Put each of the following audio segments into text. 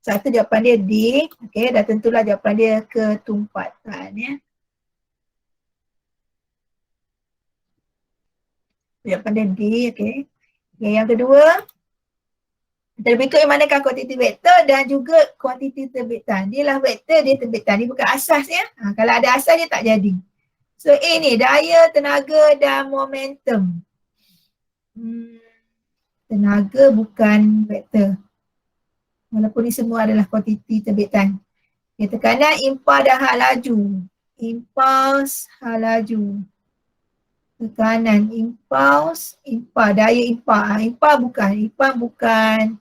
Satu jawapan dia D. Okey, dah tentulah jawapan dia ketumpatan ya. Jawapan dia D, okey. Okay, yang kedua, terbentuk yang manakah kuantiti vektor dan juga kuantiti terbitan. Dia lah vektor, dia terbitan. Dia bukan asas ya. Kalau ada asas dia tak jadi. So A ni, daya, tenaga dan momentum. Tenaga bukan vektor. Walaupun ni semua adalah kuantiti terbitan. Okay, tekanan, impas dan hal laju. Impas, hal laju. Tekanan, impas, daya impas. Impas bukan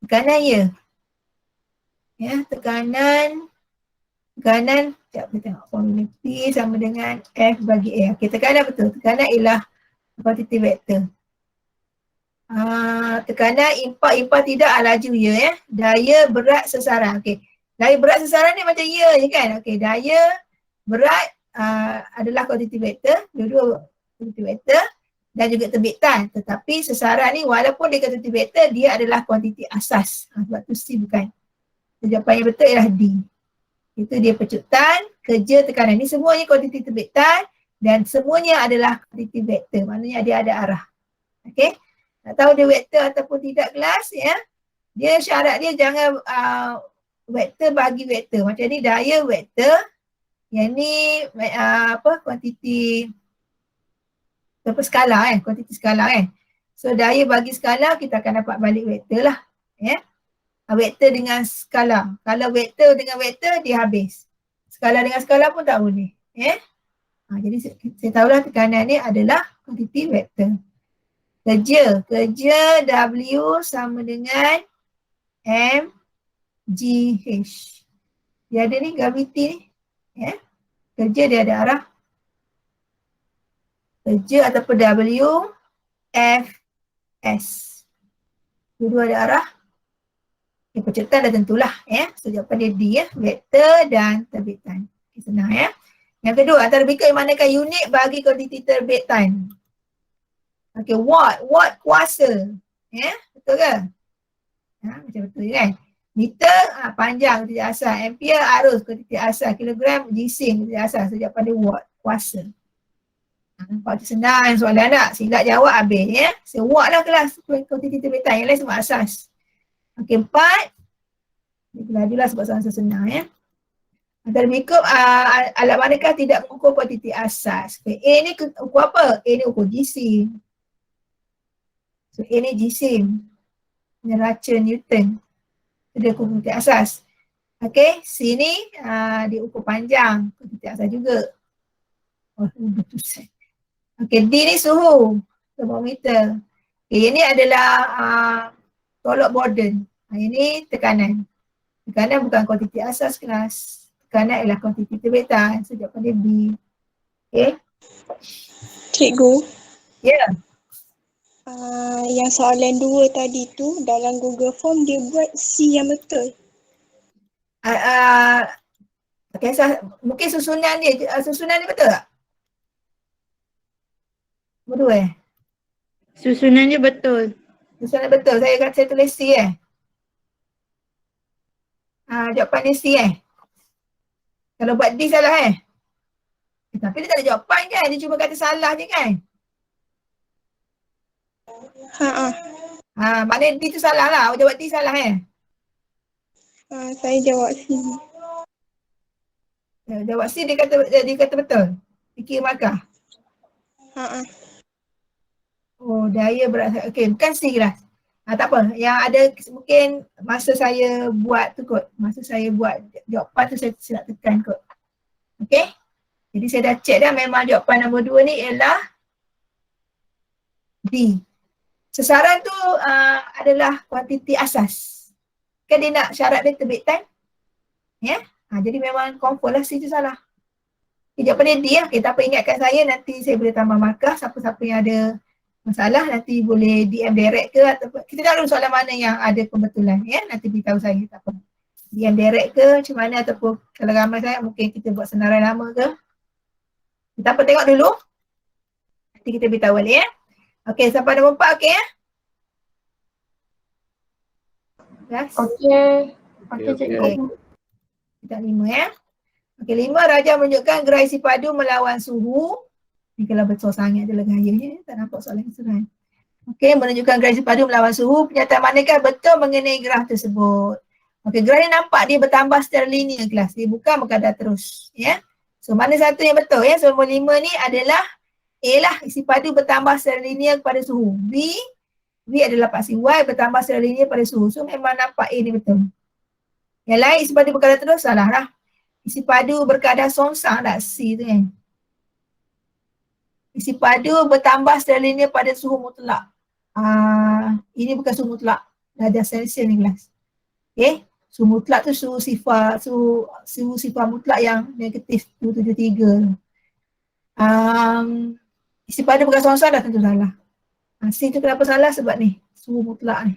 tekanan ya. Ya, tekanan, sekejap kita tengok formula P sama dengan F bagi A. Okey, tekanan betul. Tekanan ialah kuantiti vektor. Tekanan, impas tidak, laju ya. Daya, berat, sesaran. Okey. Daya, berat, sesaran ni macam ya je kan. Okey, daya, berat adalah kuantiti vektor. Dua-dua kuantiti vektor dan juga terbitan. Tetapi sesaran ni walaupun dia kuantiti vektor, dia adalah kuantiti asas. Sebab tu C bukan. Jawapan yang betul ialah D. Itu dia pecutan, kerja, tekanan. Ni semuanya kuantiti terbitan dan semuanya adalah kuantiti vektor. Maknanya dia ada arah. Okey. Nak tahu dia vektor ataupun tidak kelas ya. Dia syarat dia jangan vektor bagi vektor. Macam ni daya vektor. Yang ni kuantiti skala kan. Kuantiti skala kan. So daya bagi skala kita akan dapat balik vektor lah. Ya. Vektor dengan skala. Kalau vektor dengan vektor dia habis. Skala dengan skala pun tak boleh. Jadi saya tahulah tekanan ni adalah kuantiti vektor. Kerja W sama dengan mgh. Dia ada ni graviti ni. Kerja dia ada arah. Kerja ataupun W Fs. Dua-dua ada arah. Pecutan dah tentulah ya. So jawapan dia D ya. Vektor dan terbitan. Okay, senang ya. Yang kedua, antara berikut yang manakah unit bagi kuantiti terbitan? Okey, watt kuasa. Ya, betul ke? Macam betul kan? Meter panjang kuantiti asas. Ampere arus kuantiti asas. Kilogram jisim kuantiti asas. So jawapan dia watt kuasa. Nampak tu senang soalan tak? Silap jawab habis ya. So watt lah kelas kuantiti terbitan. Yang lain semua asas. Okey, 4. Lajulah sebab soalan senang ya. Antara berikut alat manakah tidak mengukur kuantiti asas? Okay. A ni ukur apa? A ni ukur jisim. So A ni jisim. Neraca Newton. So, dia ukur kuantiti asas. Okay, C ni dia ukur panjang. Kuantiti asas juga. Oh, betul. Okay, D ni suhu. Termometer. Okay, ini adalah tolak Borden. Ini tekanan. Tekanan bukan kuantiti asas kelas. Tekanan ialah kuantiti terbitan. So jawapan dia B. Okay. Cikgu. Ya. Yeah. Yang soalan 2 tadi tu dalam Google Form dia buat C yang betul. Okay, mungkin susunan dia betul tak? Betul Susunannya betul. Susunan betul. Saya tulis C jawapan dia C Kalau buat D salah tapi dia tak ada jawapan kan? Dia cuma kata salah je kan? Maknanya D tu salah lah. Awak jawab D salah Saya jawab C. Jawab C dia kata betul. Fikir markah. Oh, daya berat. Okey, bukan C kelas. Tak apa. Yang ada mungkin masa saya buat tu kot. Masa saya buat jawapan tu saya nak tekan kot. Okey. Jadi saya dah check dah memang jawapan nombor 2 ni ialah D. Sesaran tu adalah kuantiti asas. Kan dia nak syarat dia terbitan. Ya. Jadi memang confirm lah C tu salah. Okay, jawapan dia D lah. Okay, tak apa ingatkan saya nanti saya boleh tambah markah. Siapa-siapa yang ada masalah nanti boleh DM direct ke ataupun kita tak tahu soalan mana yang ada pembetulan ya. Nanti beritahu saya tak apa. DM direct ke macam mana ataupun kalau ramai saya mungkin kita buat senarai lama ke. Kita apa tengok dulu. Nanti kita beritahu balik ya. Okey, sampai nombor 4 okey ya? Yes. Okey. Okey, cikgu. Okey. Kita 5 ya. Okey, 5 Raja menunjukkan gerai isi padu melawan suhu. Ni kalau betul sangat adalah gayanya, tak nampak soalan kesudahan. Okey, menunjukkan gerai isi padu melawan suhu. Pernyataan manakah betul mengenai graf tersebut? Okey, graf ni nampak dia bertambah secara linear kelas. Dia bukan berkadar terus. Ya. So, mana satu yang betul ya? So, nombor 5 ni adalah A lah. Isi padu bertambah secara linear kepada suhu. B adalah paksi Y bertambah secara linear pada suhu. So, memang nampak A ni betul. Yang lain isi padu berkadar terus salah lah. Isi padu berkadar songsang tak C tu kan. Isi padu bertambah secara linear pada suhu mutlak. Ini bukan suhu mutlak. Darjah Celsius ni kelas. Okay. Suhu mutlak tu suhu sifar mutlak yang negatif 273. Isi padu berkadar songsang dah tentu salah. C tu kenapa salah? Sebab ni suhu mutlak ni.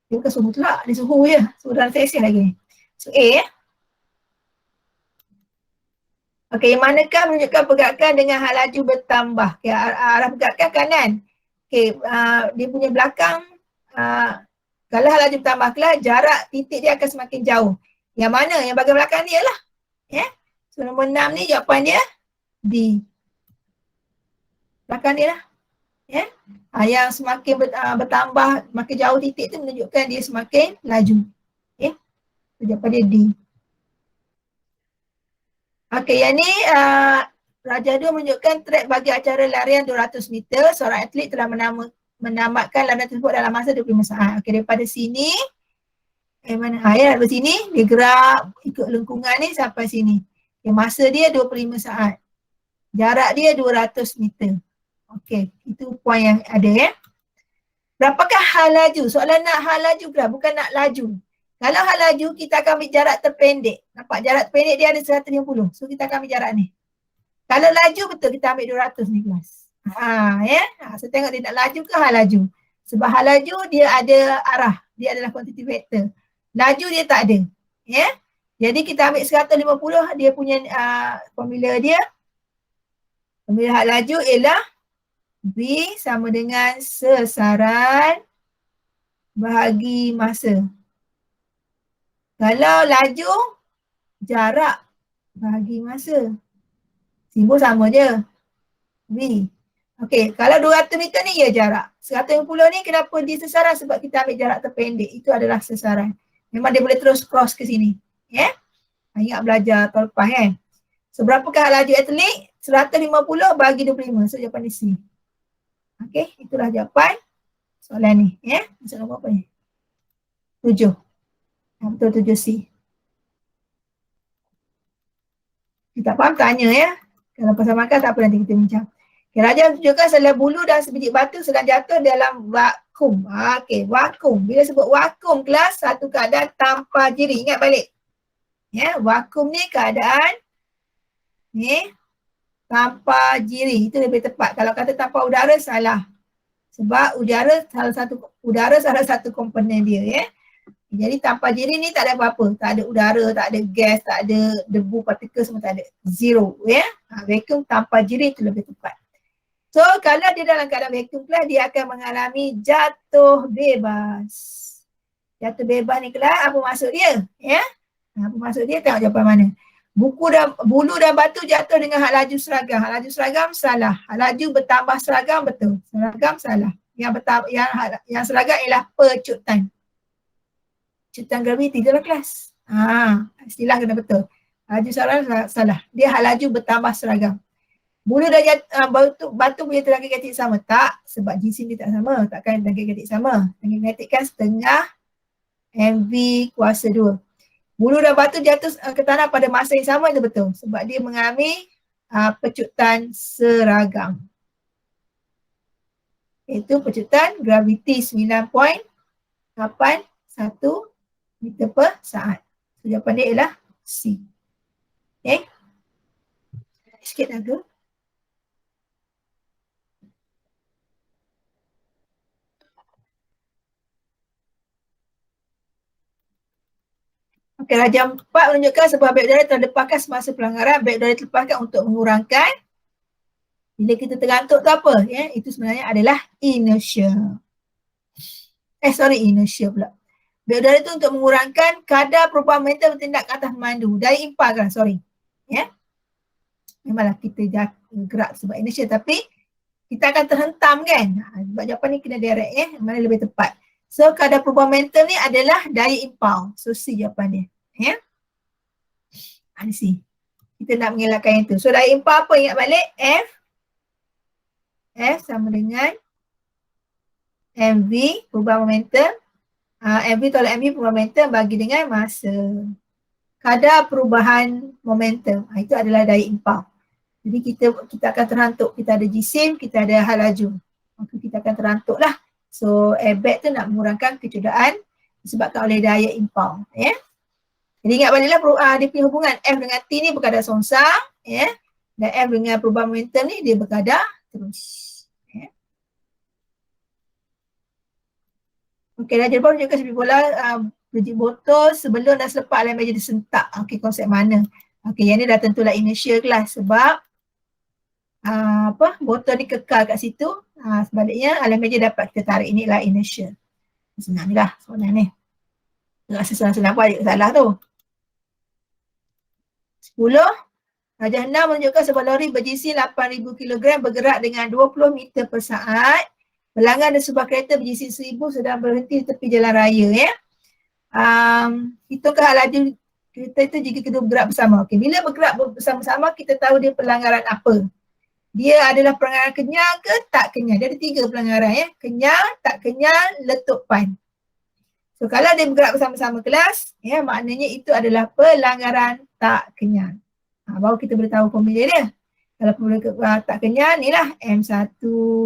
Dia bukan suhu mutlak, dia suhu je. Suhu dalam Celsius lagi. So A ya. Okey, manakah menunjukkan pergerakan dengan hal laju bertambah? Okay, arah pergerakan kanan. Okey, dia punya belakang, kalau hal laju bertambah kelas, jarak titik dia akan semakin jauh. Yang mana? Yang bahagian belakang dia lah. Yeah? So nombor 6 ni jawapan dia D. Belakang dia lah. Yeah? Yang semakin bertambah, makin jauh titik tu menunjukkan dia semakin laju. Okay? So jawapan dia D. Okey, yang ni Raja 2 menunjukkan trek bagi acara larian 200 meter. Seorang atlet telah menamatkan larian tersebut dalam masa 25 saat. Okey, daripada sini, daripada sini, dia gerak ikut lengkungan ni sampai sini. Okay, masa dia 25 saat. Jarak dia 200 meter. Okey, itu poin yang ada ya. Berapakah hal laju? Soalan nak hal laju ke bukan nak laju. Kalau hal laju, kita akan ambil jarak terpendek. Nampak jarak terpendek dia ada 150. So kita akan ambil jarak ni. Kalau laju betul kita ambil 200 ni kelas. So tengok dia nak laju ke hal laju. Sebab hal laju dia ada arah. Dia adalah quantity vector. Laju dia tak ada. Ya. Jadi kita ambil 150 dia punya formula dia. Formula hal laju ialah B sama dengan sesaran bahagi masa. Kalau laju, jarak bahagi masa. Simbol sama je. V. Okey, kalau 200 meter ni ya jarak. 150 ni kenapa dia sesaran? Sebab kita ambil jarak terpendek. Itu adalah sesaran. Memang dia boleh terus cross ke sini. Ya? Yeah? Ingat belajar tahun lepas kan? So berapakah laju atlet? 150 bagi 25. So jawapan ni C. Okey, itulah jawapan soalan ni. Ya? Yeah? Soalan apa ni? 7. Yang betul 7C. Kita faham tanya ya. Kalau pasal makan tak apa nanti kita bincang. Okay, Raja menunjukkan selai bulu dan sebiji batu sedang jatuh dalam vakum. Okey, vakum. Bila sebut vakum kelas, satu keadaan tanpa jiri. Ingat balik. Ya, vakum ni keadaan ni tanpa jiri. Itu lebih tepat. Kalau kata tanpa udara salah. Sebab udara salah satu komponen dia ya. Jadi tanpa jiri ni tak ada apa-apa. Tak ada udara, tak ada gas, tak ada debu, partikel semua tak ada. Zero ya. Vacuum tanpa jiri itu lebih tepat. So kalau dia dalam keadaan vacuum kelas, dia akan mengalami jatuh bebas. Jatuh bebas ni kelas, apa maksud dia? Ya? Apa maksud dia? Tengok jawapan mana. Bulu dan batu jatuh dengan hal laju seragam. Hal laju seragam salah. Hal laju bertambah seragam betul. Seragam salah. Yang seragam ialah pecutan. Pecutan graviti dalam kelas. Istilah kena betul. Laju seragam salah. Dia hal laju bertambah seragam. Bulu dan batu punya tenaga kinetik sama? Tak. Sebab jisim dia tak sama. Takkan tenaga kinetik sama. Tenaga kinetik kan setengah MV kuasa 2. Bulu dan batu jatuh ke tanah pada masa yang sama itu betul. Sebab dia mengalami pecutan seragam. Itu pecutan graviti 9.81 meter per saat. So, jawapan dia ialah C. Okay. Sikit lagi. Okay, Raja 4 menunjukkan sebuah beg udara telah dilepaskan semasa pelanggaran. Beg udara dilepaskan untuk mengurangkan. Bila kita tergantuk tu apa? Itu sebenarnya adalah inertia. Inertia pula. Beg udara itu untuk mengurangkan kadar perubahan momentum bertindak ke atas pemandu. Daya impal kan, sorry. Ya. Memanglah kita gerak sebab inertia tapi kita akan terhentam kan. Sebab jawapan ni kena direct mana lebih tepat. So kadar perubahan momentum ni adalah daya impal. So C jawapan dia. Ya. Ni C. Kita nak mengelakkan yang tu. So daya impal apa ingat balik? F sama dengan MV perubahan momentum. MV tolak MV perubahan momentum bagi dengan masa. Kadar perubahan momentum. Itu adalah daya impal. Jadi kita akan terantuk. Kita ada jisim, kita ada hal laju. Maka kita akan terantuk lah. So airbag tu nak mengurangkan kecederaan disebabkan oleh daya impal. Ya. Jadi ingat baliklah dia punya hubungan F dengan T ni berkadar songsang. Ya. Dan F dengan perubahan momentum ni dia berkadar terus. Ya. Okey, dah jadi baru juga seperti bola berjik botol sebelum dan selepas alam meja disentak. Okey, konsep mana? Okey, yang ni dah tentulah inertia kelas sebab botol ni kekal kat situ. Sebaliknya alam meja dapat kita tarik, inilah inertia. Senang je lah soalan ni. Rasa senang-senang apa aja salah tu. 10. Rajah 6 menunjukkan sebuah lori berjisi 8,000 kg bergerak dengan 20 meter per saat. Pelanggan dan sebuah kereta berjisi 1,000 sedang berhenti di tepi jalan raya. Ya. Hitungkan laju kereta itu jika kedua bergerak bersama. Okey, bila bergerak bersama-sama kita tahu dia pelanggaran apa. Dia adalah pelanggaran kenyal ke tak kenyal. Dia ada 3 pelanggaran ya. Kenyal, tak kenyal, letupan. So kalau dia bergerak bersama-sama kelas, ya maknanya itu adalah pelanggaran tak kenyal. Baru kita boleh tahu formula dia. Kalau formula tak kenyal, ni lah M1,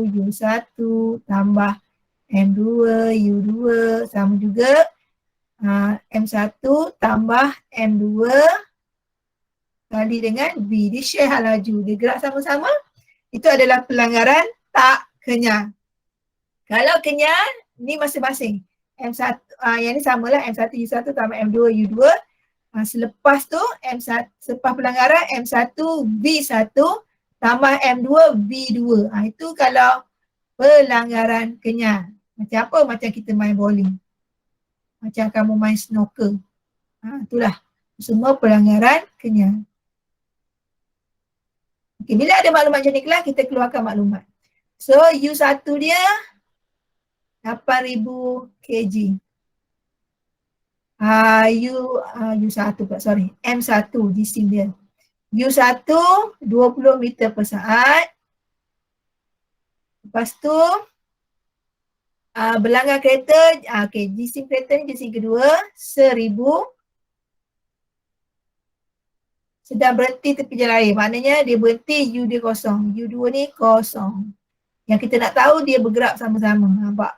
U1 tambah M2, U2 sama juga M1 tambah M2 kali dengan V. Dia share hal laju. Dia gerak sama-sama. Itu adalah pelanggaran tak kenyal. Kalau kenyal, ni masing-masing. M1, yang ni samalah M1, U1 tambah M2, U2. Selepas tu, M1, selepas pelanggaran M1, V1 tambah M2, V2. Itu kalau pelanggaran kenyal. Macam apa? Macam kita main bowling. Macam kamu main snooker. Itulah. Semua pelanggaran kenyal. Okay, bila ada maklumat macam ni kelas, kita keluarkan maklumat. So, U1 dia 8,000 kg. U1 pula, sorry. M1 jisim dia. U1 20 meter per saat. Lepas tu belanggar kereta, jisim kereta ni jisim kedua 1,000 sedang berhenti tepi jalan raya. Maknanya dia berhenti, U dia kosong. U2 ni kosong. Yang kita nak tahu dia bergerak sama-sama. Nampak?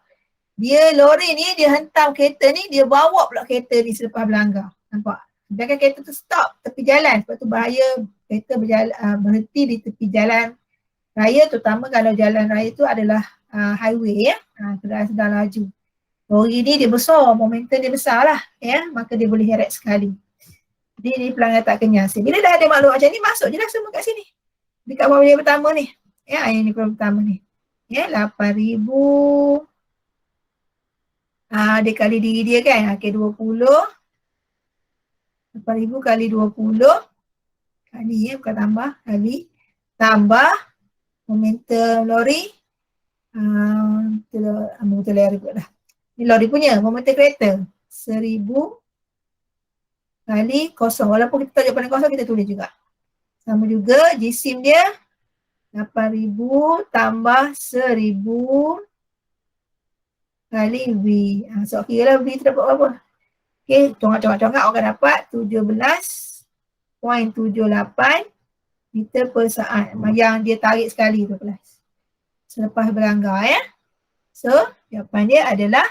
Dia lori ni, dia hentam kereta ni, dia bawa pula kereta ni selepas berlanggar. Nampak? Sedangkan kereta tu stop tepi jalan. Sebab tu bahaya kereta berhenti di tepi jalan raya, terutama kalau jalan raya tu adalah highway ya. Kenderaan sedang laju. Lori ni dia besar, momentum dia besar lah ya. Maka dia boleh heret sekali. Jadi ni pelanggar tak kenyal. Bila dah ada maklumat macam ni, masuk je lah semua kat sini. Dekat formula pertama ni. Ya, yang ni formula pertama ni. Ya, 8,000. Dia kali diri dia kan. Okey, 20. 8,000 kali 20. Kali ya, bukan tambah. Kali. Tambah momentum lori. Momentum lori pula dah. Ni lori punya, momentum kereta. 1,000 kali kosong. Walaupun kita tahu jawapan kosong, kita tulis juga. Sama juga jisim dia 8,000 tambah 1,000 kali V. So kira lah V tu dapat berapa? Okay, congak-congak orang dapat 17.78 meter per saat. Yang dia tarik sekali tu kelas. Selepas berlanggar ya. So jawapan dia adalah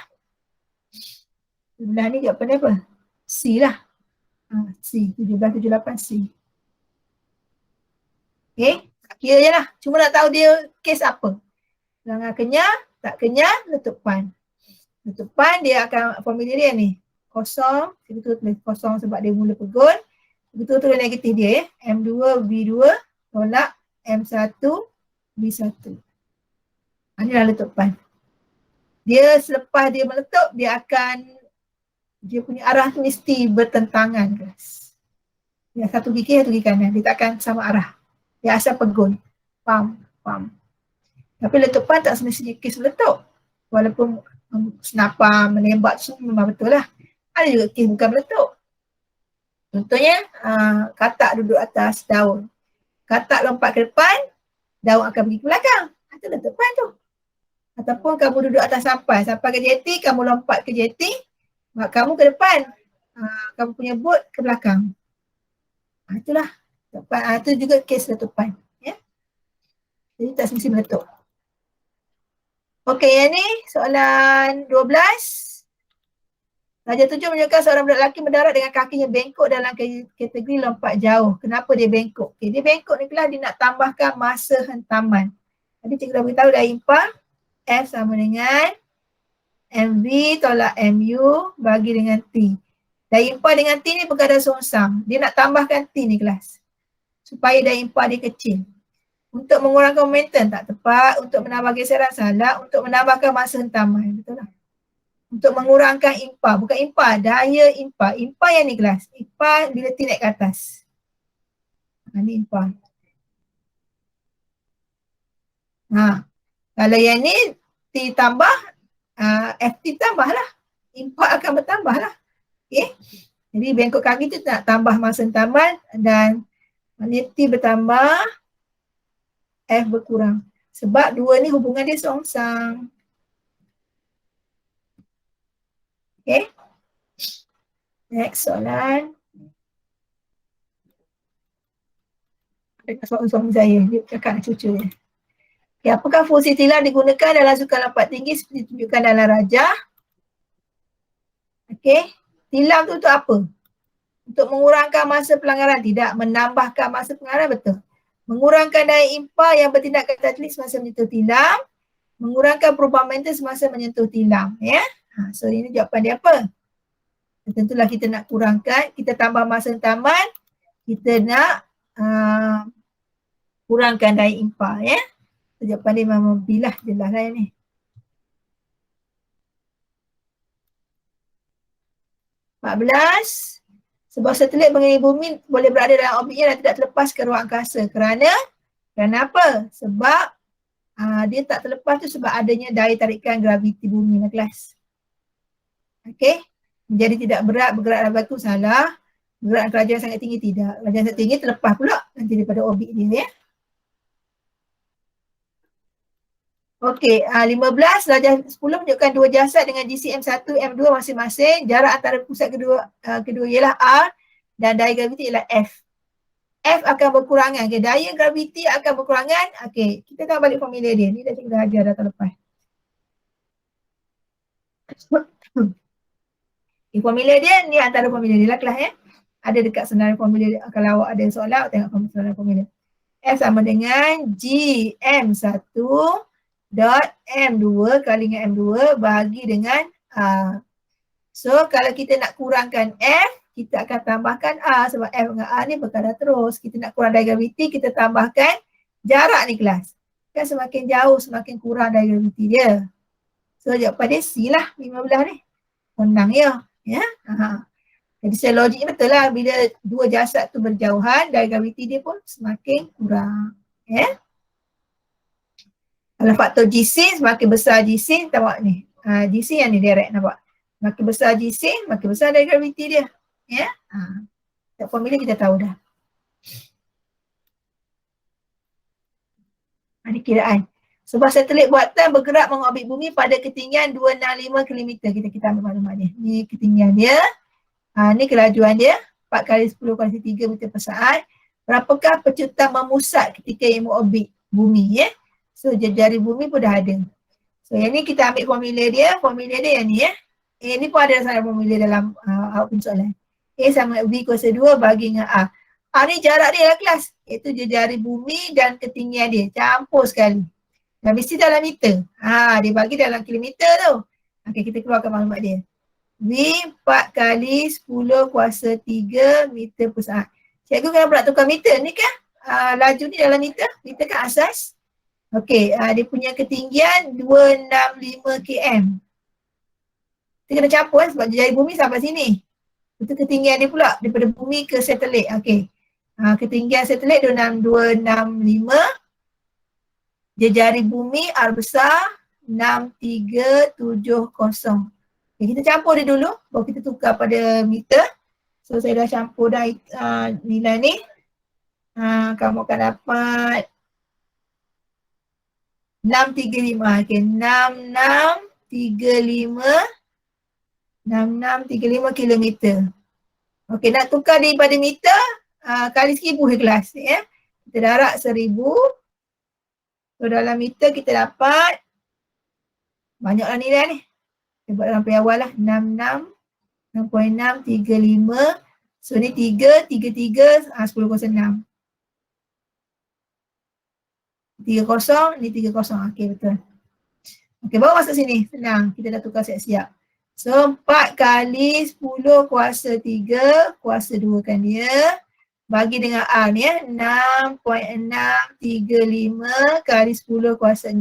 sebelah ni jawapan dia apa? C lah. C, 1778 C. Okay, kira je lah. Cuma nak tahu dia kes apa. Pelanggar kenyal, tak kenyal, letupan. Letupan dia akan formula dia ni. Kosong, kita tulis kosong sebab dia mula pegun. Betul tulis negatif dia ya. M2, V2 tolak M1, V1. Inilah letupan. Dia selepas dia meletup, dia akan Dia punya arah tu mesti bertentangan, guys. Yang satu gigi kanan. Dia takkan sama arah. Dia asal pegun. Faham? Tapi letupan tak semestinya kes meletup. Walaupun senapar, menembak tu semua memang betul lah. Ada juga kes bukan meletup. Contohnya, katak duduk atas daun. Katak lompat ke depan, daun akan pergi ke belakang. Itu letupan tu. Ataupun kamu duduk atas sampai ke jeti, kamu lompat ke jeti, kamu ke depan. Kamu punya bot ke belakang. Itulah. Itu juga kes letupan. Ya? Jadi tak semesti meletup. Okey, yang ni soalan 12. Darjah 7 menunjukkan seorang budak lelaki mendarat dengan kakinya bengkok dalam kategori lompat jauh. Kenapa dia bengkok? Okay, dia bengkok ni kelas dia nak tambahkan masa hentaman. Tadi cikgu dah beritahu dah impar. F sama dengan MV tolak MU bagi dengan T. Daya impar dengan T ni perkara songsang. Dia nak tambahkan T ni kelas. Supaya daya impar dia kecil. Untuk mengurangkan momentum tak tepat, untuk menambah geseran salah, untuk menambahkan masa hentaman. Betul lah. Untuk mengurangkan impar, bukan impar, daya impar. Impar yang ni kelas. Impar bila T naik ke atas. Ni impar. Kalau yang ni T tambah, FT tambah lah. Impar akan bertambah lah. Okay. Jadi bengkok kaki tu nak tambah masa hentaman dan T bertambah, F berkurang. Sebab dua ni hubungan dia songsang. Okay. Next soalan. Soalan saya, dia cakap nak cucu dia. Okay, apakah fungsi tilam digunakan dalam sukan lompat tinggi seperti ditunjukkan dalam rajah? Okay. Tilam tu untuk apa? Untuk mengurangkan masa pelanggaran, tidak menambahkan masa pelanggaran, betul. Mengurangkan daya impar yang bertindak ke atas semasa menyentuh tilam, mengurangkan perubahan momentum semasa menyentuh tilam. Ya? So ini jawapan dia apa? Tentulah kita nak kurangkan, kita tambah masa hentaman, kita nak kurangkan daya impar. Ya? So, jawapan dia memang bilah jelas lah ni. Sebuah satelit mengelilingi bumi boleh berada dalam orbitnya dan tidak terlepas ke ruang angkasa. Kerana apa? Sebab dia tak terlepas tu sebab adanya daya tarikan graviti bumi lah kelas. Okey. Jadi tidak berat bergerak dalam batu salah. Bergerak kerajaan sangat tinggi tidak. Kerajaan sangat tinggi terlepas pula nanti daripada orbit dia. Ya? Okey, 15 darjah 10 menunjukkan dua jasad dengan GC M1, M2 masing-masing. Jarak antara pusat kedua ialah R dan daya graviti ialah F. F akan berkurangan. Okay, daya graviti akan berkurangan. Okey, kita tengok balik formula dia. Ni dah kita ajar dah tahun lepas. Formula dia ni antara formula dia lah kelas ya. Ada dekat senarai formula dia. Kalau awak ada soalan, awak tengok senarai formula. F sama dengan GM1 dot M2 kali dengan M2 bahagi dengan R. So kalau kita nak kurangkan F, kita akan tambahkan R sebab F dengan R ni berkadar terus. Kita nak kurang daya graviti, kita tambahkan jarak ni kelas. Kan semakin jauh semakin kurang daya graviti dia. So jawapan dia C lah 15 ni. Menang ya. Ya. Jadi secara logiknya betul lah bila dua jasad tu berjauhan, daya graviti dia pun semakin kurang. Ya. Kalau faktor GC semakin besar GC, tengok ni. GC yang ni direct nampak. Makin besar GC, makin besar daya graviti dia. Ya. Formula kita tahu dah. Ini kiraan. Sebuah satelit buatan bergerak mengorbit bumi pada ketinggian 265 km. Kita ambil maklumat dia. Ni ketinggian dia. Ni kelajuan dia. 4 kali 10 kali 3 meter per saat. Berapakah pecutan memusat ketika ia mengorbit bumi ya? So jari bumi pun dah ada. So yang ni kita ambil formula dia. Formula dia yang ni ya. Ni pun ada dalam formula dalam output soalan. A sama V kuasa 2 bagi dengan R. R ni jarak dia lah kelas. Iaitu jari bumi dan ketinggian dia. Campur sekali. Dan mesti dalam meter. Dia bagi dalam kilometer tu. Okay, kita keluarkan maklumat dia. V 4 kali 10 kuasa 3 meter per saat. Cikgu kenapa nak tukar meter? Ni kan laju ni dalam meter. Meter kan asas. Okey, dia punya ketinggian 265 km. Kita kena campur sebab jari bumi sampai sini. Itu ketinggian dia pula daripada bumi ke satelit. Okey. Ketinggian satelit 265. Jari bumi R besar 6370. Okay, kita campur dia dulu baru kita tukar pada meter. So saya dah campur dah nilai ni. Kamu akan dapat 635. Okay, 6635 kilometer. Okey, nak tukar daripada meter kali 1000 di kelas. Ya. Kita darab 1000. So dalam meter kita dapat banyaklah nilai ni. Kita buat sampai awal lah. 6.635. So ni 3, 33, 1006. 30, ni 30. Okey, betul. Okey, baru masuk sini. Senang. Kita dah tukar siap-siap. So 4 kali 10 kuasa 3 kuasa 2 kan dia. Bagi dengan R ni ya. 6.635 kali 10 kuasa 6.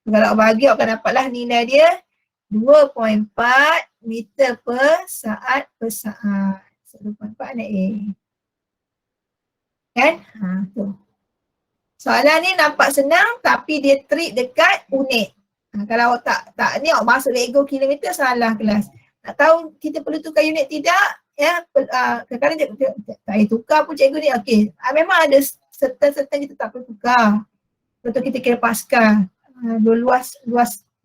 Kalau bagi awak akan dapatlah nilai dia 2.4 meter per saat per saat. So 2.4 naik A. Kan? Tu. Soalan ni nampak senang tapi dia trik dekat unit. Kalau awak tak ni awak masuk Lego kilometer salah kelas. Nak tahu kita perlu tukar unit tidak? Ya, kadang-kadang tak payah tukar pun cikgu ni. Okey, memang ada certain kita tak perlu tukar. Contoh kita kira Pascal. Luas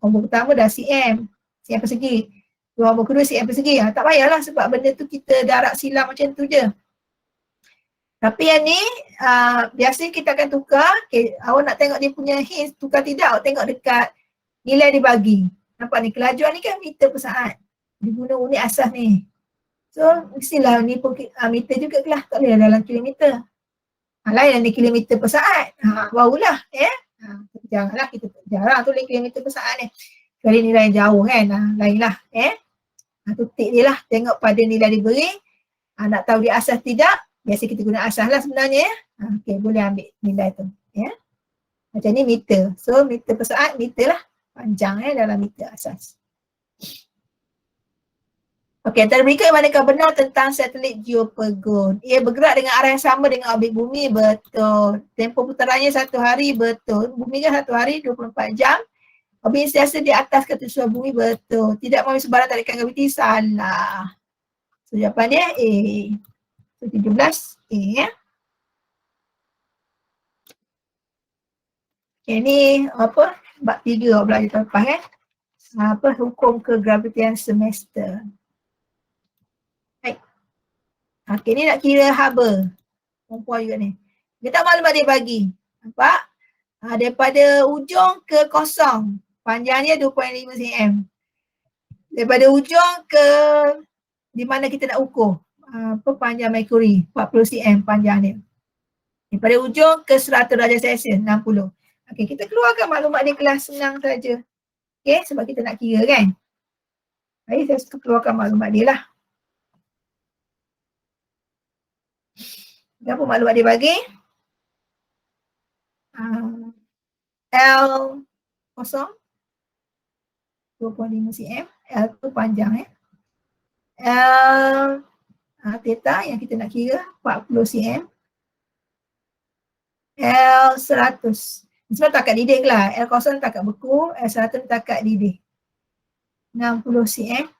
nombor pertama dah cm persegi. Nombor kedua cm persegi. Tak payahlah sebab benda tu kita darab silam macam tu je. Tapi yang ni biasanya kita akan tukar. Okay, awak nak tengok dia punya hints tukar tidak, awak tengok dekat nilai dibagi. Nampak ni kelajuan ni kan meter per saat. Dia guna unit asas ni. So mestilah ni pun meter juga kelas, tak boleh dalam kilometer. Lain ni kilometer per saat. Barulah ya. Janganlah kita jarang tulis kilometer per saat ni. Kali nilai jauh kan. Lainlah tu tik dia lah. Tengok pada nilai diberi. Nak tahu dia asas tidak, biasa kita guna asas lah sebenarnya ya. Okey, boleh ambil nilai tu ya. Macam ni meter. So meter per saat, meter lah. Panjang dalam meter asas. Okey, antara berikut yang manakah benar tentang satelit geopergon? Ia bergerak dengan arah yang sama dengan orbit bumi, betul. Tempoh putarannya 1 hari, betul. Bumi kan 1 hari 24 jam. Orbit sentiasa di atas keterusan bumi, betul. Tidak memiliki sebarang tarikan graviti, salah. So jawapan dia A. So 17 A ya. Okay, ni apa? Bab 3 awak belajar tahun lepas kan. Hukum kegravitian semester. Okey, ni nak kira haba. Perempuan juga ni. Kita tak maklumat dia bagi. Nampak? Daripada ujung ke kosong. Panjangnya 2.5 cm. Daripada ujung ke di mana kita nak ukur. Panjang Mercury. 40 cm panjang dia. Daripada ujung ke 100 darjah Celsius. 60. Okey, kita keluarkan maklumat dia kelas senang saja. Okey, sebab kita nak kira kan. Baik, saya keluarkan maklumat dia lah. Berapa maklumat dia bagi? L kosong 2.5 cm. L tu panjang L theta yang kita nak kira 40 cm. L 100. Sebab takat didik lah. L kosong takat beku. L 100 takat didik. 60 cm.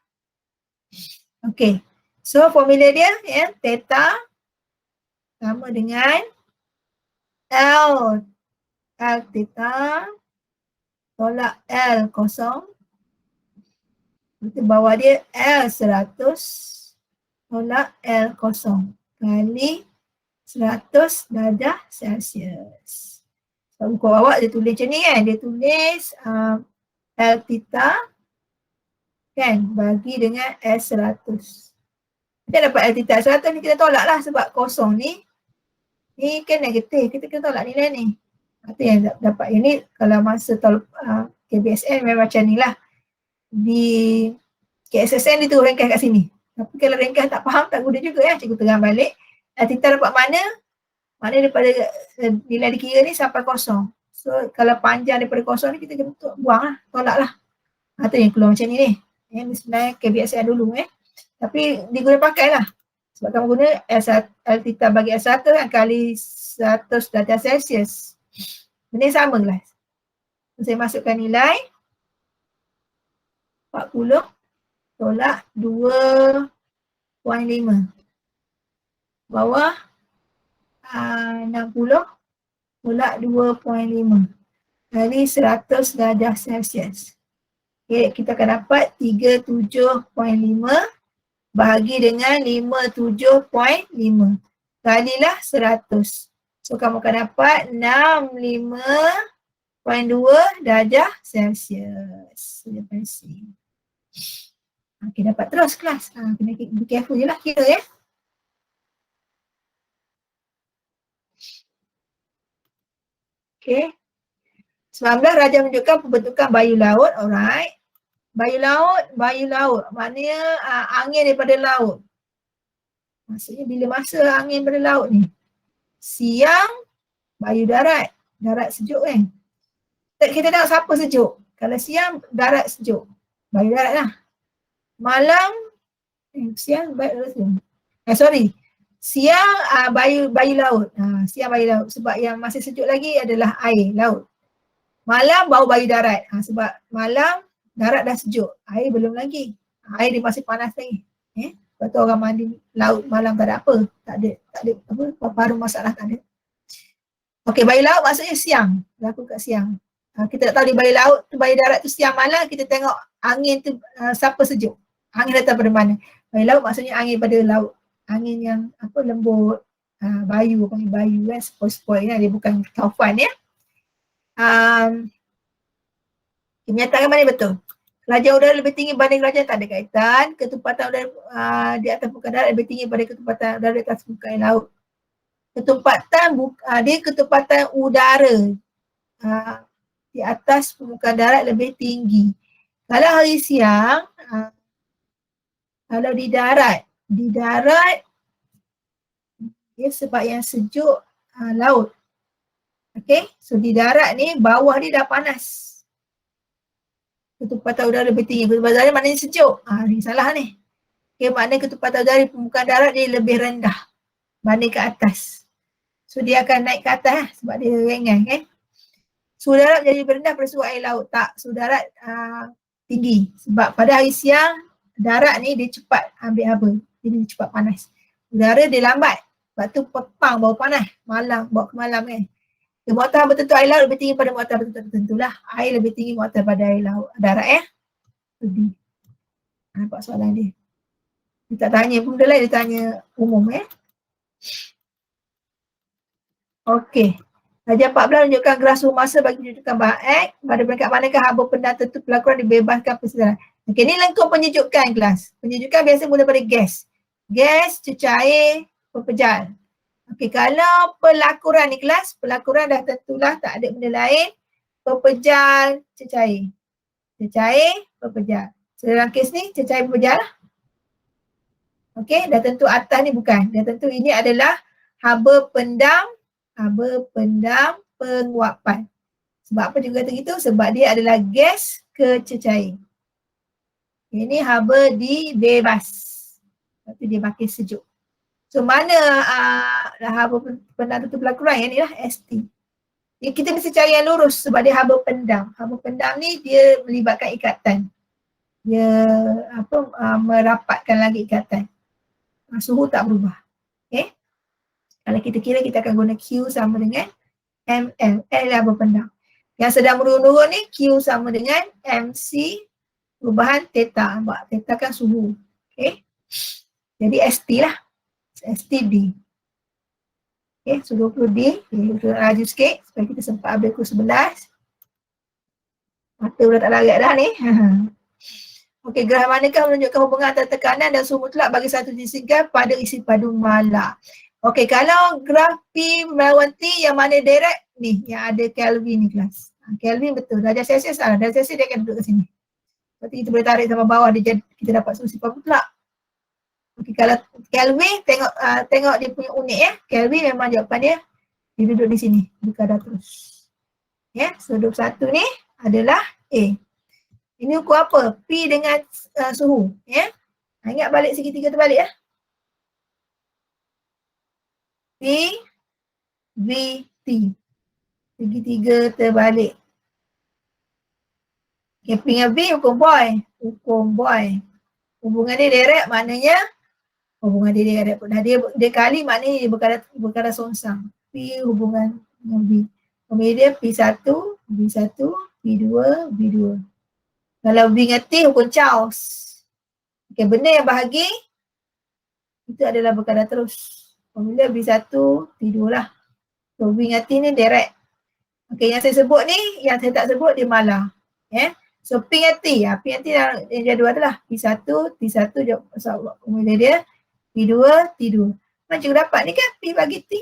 Okay. So formula dia theta sama dengan L theta tolak L kosong. Kita bawah dia L 100 tolak L kosong kali 100 darjah Celsius. So buku awak dia tulis macam ni kan. Dia tulis L theta kan bagi dengan L 100. Kita dapat L theta 100 ni kita tolak lah sebab kosong ni kan negatif, kita kena tolak nilai ni. Itu yang dapat yang ni kalau masa KBSN memang macam ni lah. Di KSSN dia tu ringkas kat sini. Tapi kalau ringkas tak faham tak guna juga ya. Cikgu terang balik. Kita dapat mana? Mana daripada nilai dikira ni sampai kosong. So kalau panjang daripada kosong ni kita kena buang lah, tolak lah. Itu yang keluar macam ni. Ini sebenarnya kebiasaan dulu tapi diguna pakai lah. Sebab kamu guna L theta bagi S1 kan kali 100 darjah Celsius. Benda yang sama kelas. Saya masukkan nilai 40 tolak 2.5. Bawah 60 tolak 2.5 kali 100 darjah Celsius. Okay, kita akan dapat 37.5 bahagi dengan 57.5 kalilah 100. So kamu akan dapat 65.2 darjah Celsius. Sudah pasti. Okay, dapat terus kelas. Kena be careful je lah kira ya. Okay. 19 Raja menunjukkan pembentukan bayu laut. Alright. Bayu laut. Maknanya angin daripada laut. Maksudnya bila masa angin daripada laut ni. Siang, bayu darat. Darat sejuk kan. Kita tengok siapa sejuk. Kalau siang, darat sejuk. Bayu darat lah. Malam, siang, bayu sejuk. Siang, bayu laut. Siang bayu laut. Sebab yang masih sejuk lagi adalah air, laut. Malam bau bayu darat. Sebab malam darat dah sejuk. Air belum lagi. Air dia masih panas lagi. Lepas tu orang mandi laut malam tak ada apa. Tak ada apa baru masalah tak ada. Okey, bayu laut maksudnya siang. Berlaku kat siang. Kita tak tahu di bayu laut tu bayu darat tu siang malam kita tengok angin tu siapa sejuk. Angin datang pada mana. Bayu laut maksudnya angin pada laut. Angin yang lembut. Bayu, panggil bayu kan. Sepoi-sepoi kan. Dia bukan taufan ya. Menyatakan mana betul? Kelajang udara lebih tinggi berbanding kelajang tak ada kaitan. Ketempatan udara di atas permukaan darat lebih tinggi daripada ketempatan udara di atas permukaan laut. Ketempatan udara di atas permukaan darat lebih tinggi. Kalau hari siang, kalau di darat sebab yang sejuk laut. Okay, so di darat ni bawah ni dah panas. Ketempatan udara lebih tinggi. Ketempatan udara maknanya sejuk. Ni salah ni. Okay, maknanya ketempatan udara di permukaan darat dia lebih rendah banding ke atas. So dia akan naik ke atas sebab dia ringan kan. Suhu darat jadi lebih rendah pada suhu air laut. Tak, suhu darat tinggi. Sebab pada hari siang, darat ni dia cepat ambil haba. Jadi dia cepat panas. Udara dia lambat. Sebab tu pepang bau panas. Malam, bawa ke malam kan. Muatan bertentu air laut lebih tinggi pada muatan bertentu lah. Air lebih tinggi muatan pada air laut. Darat Lebih. Nampak soalan dia. Dia tak tanya pun, dia lain dia tanya umum Okey. Darjah 14 menunjukkan graf suhu masa bagi menunjukkan bahan X. Pada peringkat manakah haba pendam tentu pelakuran dibebaskan persedaran. Okey, ni lengkap penyejukan kelas. Penyejukan biasa mula pada gas. Gas, cecair, pepejal. Okey, kalau pelakuran ni kelas, pelakuran dah tentulah tak ada benda lain. Pepejal, cecair. Cecair, pepejal. So dalam kes ni, cecair pepejal lah. Okey, dah tentu atas ni bukan. Dah tentu ini adalah haba pendam penguapan. Sebab apa juga kata gitu? Sebab dia adalah gas ke cecair. Ini haba dibebas. Tapi dia makin sejuk. So mana haba pendam tentu pelakuran yang ni lah ST. Kita mesti cari yang lurus sebab dia haba pendam. Haba pendam ni dia melibatkan ikatan. Dia merapatkan lagi ikatan. Suhu tak berubah. Okay. Kalau kita kira kita akan guna Q sama dengan ML. L haba pendam. Yang sedang menurun-turun ni Q sama dengan MC perubahan theta. Nampak? Theta kan suhu. Okay. Jadi ST lah. STD. Okay, so 20D. Kita laju sikit supaya kita sempat habis kursus 11. Mata dah tak larat dah ni. Okey, graf manakah menunjukkan hubungan antara tekanan dan suhu mutlak bagi satu jenis gas pada isi padu malar. Okey, kalau graf P melawan T yang mana direct ni, yang ada Kelvin ni kelas. Kelvin betul, darjah Celsius salah. Darjah Celsius dia akan duduk kat sini. Berarti kita boleh tarik sampai bawah dia jadi, kita dapat suhu sifar mutlak. Okey, kalau Kelvin tengok dia punya unit Kelvin memang jawapan dia duduk di sini, berkadar terus. So 21 ni adalah A. Ini ukur apa? P dengan suhu. Ya. Ingat balik segitiga terbalik ya. P, V, T. Segitiga terbalik. Okay, P dengan V hukum boy. Hukum boy. Hubungan dia direct maknanya hubungan dia direct pun. Dia kali maknanya dia berkadar songsang. P hubungan dengan V. Kemudian dia P1, V1, V2, V2. Kalau V dengan T hukum Chaos. Okay, benda yang bahagi itu adalah berkadar terus. Formula V1, T2 lah. So V dengan T ni direct. Okay, yang saya sebut ni, yang saya tak sebut dia malah. Yeah. So P dengan T, P dengan T yang jadual adalah P1, T1 formula dia, P2, T2. Macam dapat ni kan P bagi T.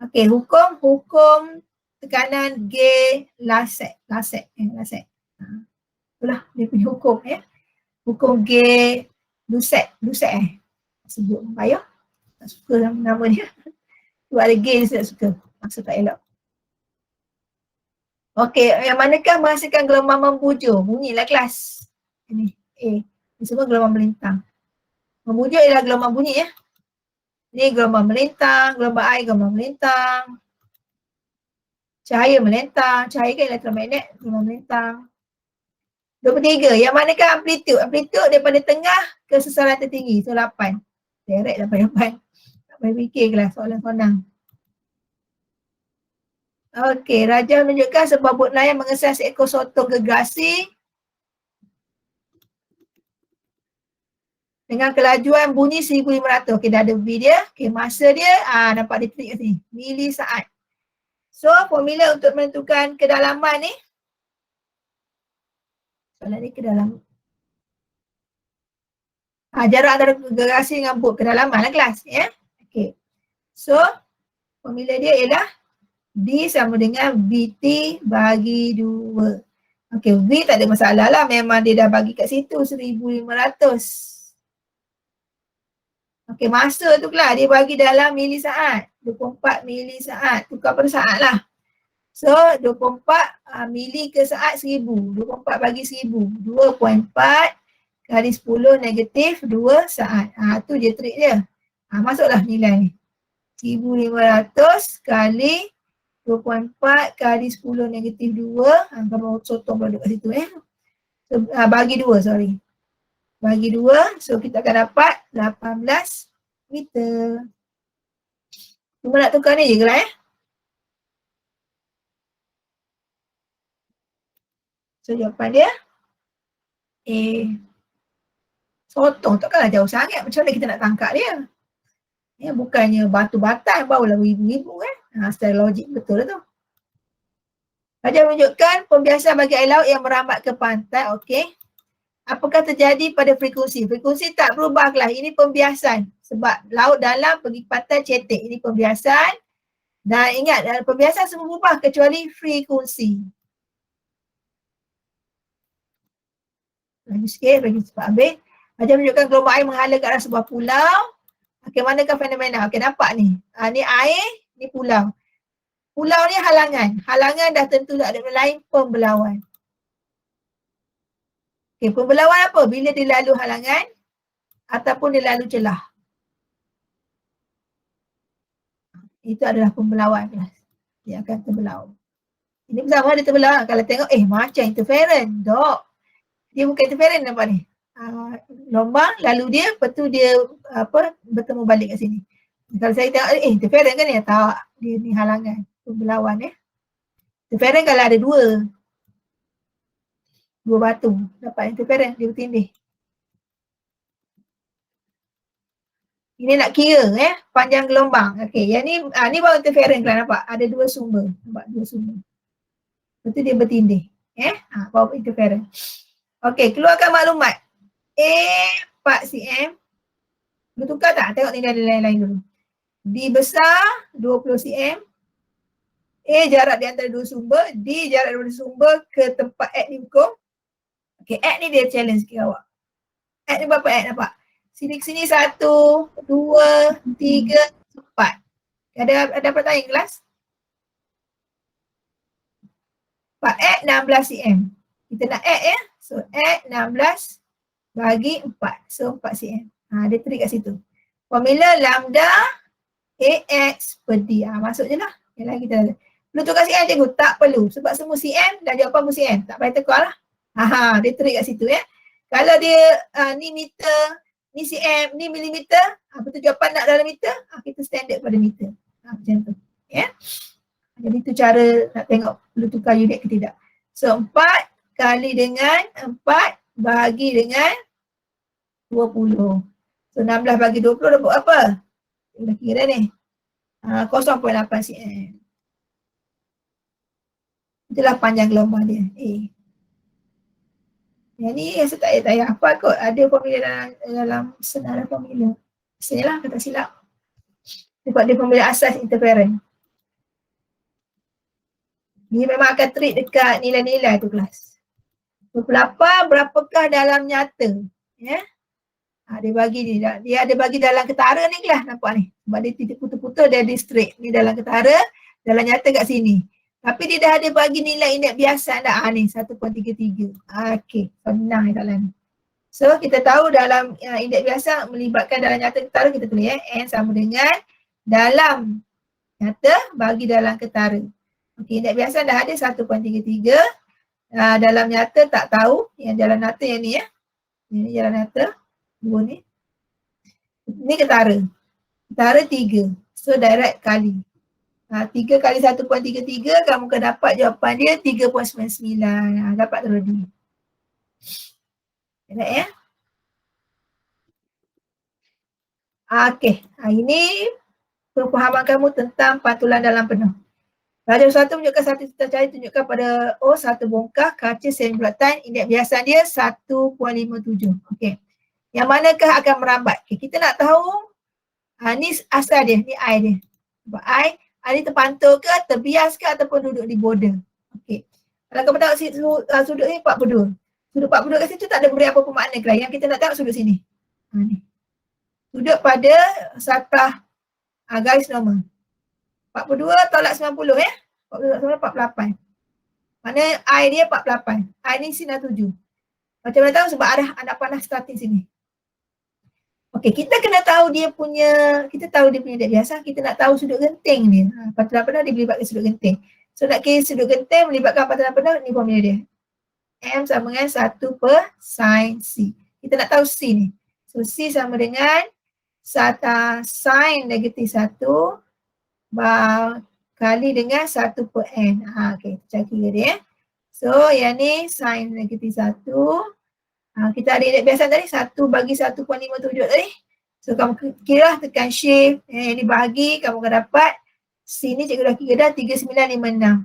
Okay, hukum tekanan G Lasek. Itulah dia punya hukum ya. Hukum G Lusek. Sebut payah. Tak suka nama dia. Sebab ada G saya tak suka. Maksud tak elok. Okey, yang manakah menghasilkan gelombang membujur? Bunyilah kelas. Ini A. Ini semua gelombang melintang. Membujur ialah gelombang bunyi ya. Ini gelombang melintang, gelombang air gelombang melintang. Cahaya melintang, cahaya kan elektromagnet, gelombang melintang. 23, yang manakah amplitude? Amplitude daripada tengah ke sasaran tertinggi. So 8. Direct dapat. Tak payah fikir kelas, soalan senang. Okey, Raja menunjukkan sebuah bot nelayan mengesan seekor sotong gergasi dengan kelajuan bunyi 1500. Okey, dah ada V dia. Okey, masa dia, nampak dia titik kat sini. Mili saat. So, formula untuk menentukan kedalaman ni. Soalan ni kedalaman. Jarak antara gergasi dengan bot, kedalaman lah kelas. Ya. Okey. So, formula dia ialah D sama dengan VT bagi 2. Okey, V tak ada masalah lah. Memang dia dah bagi kat situ 1500. Okey, masa tu kelas dia bagi dalam mili saat. 24 mili saat. Tukar per saat lah. So, 24 mili ke saat 1000. 24 bagi 1000. 2.4 kali 10 negatif 2 saat. Tu je trik dia. Masuklah nilai ni. 1500 kali 2.4 kali 10 negatif 2. Kalau sotong pula duduk kat situ So, bagi 2 sorry. Bagi 2, so kita akan dapat 18 meter. Cuma nak tukar ni je ke lah So jawapan dia sotong takkanlah jauh sangat. Macam mana kita nak tangkap dia? Bukannya batu batan barulah ribu-ribu kan. Secara logik betul lah tu. Raja menunjukkan pembiasan bagi air laut yang merambat ke pantai. Okey. Apakah terjadi pada frekuensi? Frekuensi tak berubah lah. Ini pembiasan. Sebab laut dalam pergi pantai cetek. Ini pembiasan. Dan ingat, dalam pembiasan semua berubah kecuali frekuensi. Lagi sikit, bagi cepat habis. Raja menunjukkan gelombang air menghala ke arah sebuah pulau. Okey, manakah fenomena? Okey, nampak ni. Ni air, ni pulau. Pulau ni halangan. Halangan dah tentu tak ada lain pembelauan. Okey, pembelauan apa? Bila dia lalu halangan ataupun dia lalu celah. Itu adalah pembelauan kelas. Dia akan terbelau. Ini bersama dia terbelau. Kalau tengok, macam interference. Dok. Dia bukan interference nampak ni. Lombang lalu dia, lepas tu dia bertemu balik kat sini. Kalau saya tengok, interference kan ni? Tak. Dia ni halangan. Pembelauan Interference kalau ada dua batu dapat interference, dia bertindih. Ini nak kira panjang gelombang. Okey, yang ni baru interference kan, nampak ada dua sumber. Nampak dua sumber. Lepas tu dia bertindih. Baru interference. Okey, keluarkan maklumat. A 4 cm. Bertukar tak? Tengok ni ada lain-lain dulu. D besar 20 cm. A jarak di antara dua sumber. D jarak dari sumber ke tempat X ni hukum. Okay, X ni dia challenge sikit awak. X ni berapa X nampak? Sini ke sini 1, 2, 3, 4. Ada pertanyaan kelas? 4X 16 cm. Kita nak add ya. So add 16 bagi 4. So 4 cm. Dia trik kat situ. Formula lambda AX per D. Masuk je lah. Yalah kita perlu tukar cm cikgu? Tak perlu. Sebab semua cm dan jawapan pun cm. Tak payah tukar lah. Dia trik kat situ ya. Kalau dia ni meter, ni cm, ni milimeter, betul jawapan nak dalam meter, kita standard pada meter. Macam tu. Ya. Jadi tu cara nak tengok perlu tukar unit ke tidak. So 4 kali dengan 4 bagi dengan 20. So 16 bagi 20 dapat apa? Kita kira ni. 0.8 cm. Itulah panjang gelombang dia. Yang ni saya tak payah apa kot. Ada formula dalam senarai formula. Sini lah kata silap. Sebab dia formula asas interference. Ni memang akan trik dekat nilai-nilai tu kelas. 28 berapakah dalam nyata? Ya. Dia bagi ni. Dia ada bagi dalam ketara ni kelas. Nampak ni. Sebab dia titik putus-putus dia ada straight. Ni dalam ketara. Dalam nyata kat sini. Tapi dia dah ada bagi nilai indeks biasa dah. Ni 1.33. Okey. Senang ni dalam ni. So kita tahu dalam indeks biasa melibatkan dalam nyata ketara kita tulis N sama dengan dalam nyata bagi dalam ketara. Okey, indeks biasa dah ada 1.33. Dalam nyata tak tahu. Yang dalam nyata yang ni ya. Ini dalam nyata. Dua ni. Ni ketara. Ketara 3. So direct kali. 3 kali 1.33 kamu akan dapat jawapan dia 3.99. Dapat terus dia. Nampak ya? Okey. Ini pemahaman kamu tentang pantulan dalam penuh. Radius 1 menunjukkan satu tita cahaya tunjukkan pada satu bongkah kaca semi bulatan indeks biasa dia 1.57. Okey. Yang manakah akan merambat? Okay, kita nak tahu ni asal dia, ni I dia. Sebab I ni terpantul ke, terbias ke ataupun duduk di border. Okey. Kalau kamu tengok sudut ni 42. Sudut 42 kat situ tak ada beri apa-apa makna kelas. Yang kita nak tengok sudut sini. Ni. Sudut pada satah garis normal. 42 tolak 90 ya. 42 48. Mana I dia 48. I ni sinar 7. Macam mana tahu? Sebab arah anak panah starting sini. Okey, kita kena tahu dia punya, kita tahu dia punya indeks biasa, kita nak tahu sudut genting dia. Pantulan penuh dia melibatkan sudut genting. So nak kira sudut genting melibatkan pantulan penuh, ni formula dia. M sama dengan 1 per sin C. Kita nak tahu C ni. So C sama dengan sin negatif 1 kali dengan 1 per N. Okey, kita kira dia. So yang ni sin negatif 1. Kita ada indeks biasa tadi 1 bagi 1.57 tadi. So kamu kira tekan shift, ini bahagi kamu akan dapat C ni cikgu dah kira dah 3956.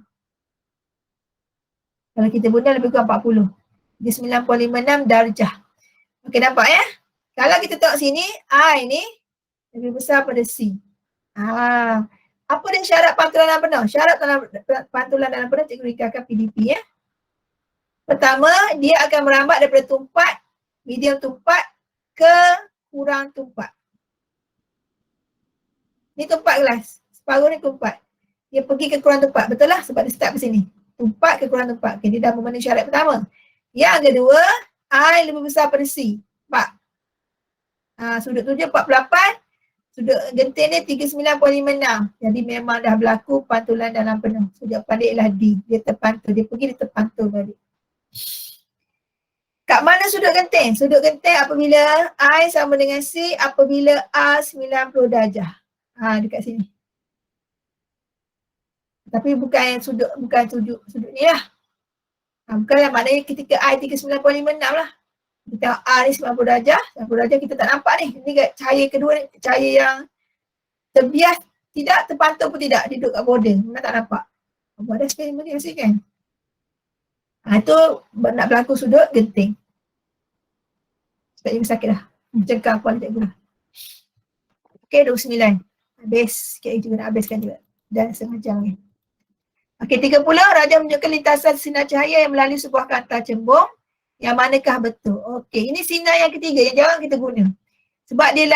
Kalau kita guna lebih kurang 40. 39.56 darjah. Okey nampak ya? Kalau kita tengok sini I ni lebih besar pada C. Apa dia syarat pantulan dalam penuh? Syarat pantulan dalam penuh cikgu ikarkan PDP ya. Pertama, dia akan merambat daripada tumpat, medium tumpat ke kurang tumpat. Ni tumpat kelas. Separuh ni tumpat. Dia pergi ke kurang tumpat. Betul lah sebab dia start ke sini. Tumpat ke kurang tumpat. Okay, dia dah memenuhi syarat pertama. Yang kedua, I lebih besar pada C. 4. Sudut 7, 48. Sudut genting ni 39.56. Jadi memang dah berlaku pantulan dalam penuh. So jawapan dia ialah D. Dia terpantul. Dia pergi, dia terpantul balik. Kat mana sudut genting? Sudut genting apabila I sama dengan C apabila A 90 darjah. Dekat sini. Tapi bukan sudut ni lah. Bukan lah maknanya ketika I 39.56 lah. Kita tengok A ni 90 darjah. 90 darjah kita tak nampak ni. Ni cahaya kedua ni, cahaya yang terbias tidak, terpantau pun tidak. Dia duduk kat border. Memang tak nampak. Buat ada eksperimen ni rasa kan? Itu nak berlaku sudut genting. Sebab cikgu sakit dah. Mencengkang kuala cikgu lah. Okey, 29. Habis. Cikgu juga nak habiskan juga. Dan setengah jam ni. Okey, 30. Raja menunjukkan lintasan sinar cahaya yang melalui sebuah kantar cembung. Yang manakah betul? Okey, ini sinar yang ketiga yang jarang kita guna. Sebab dia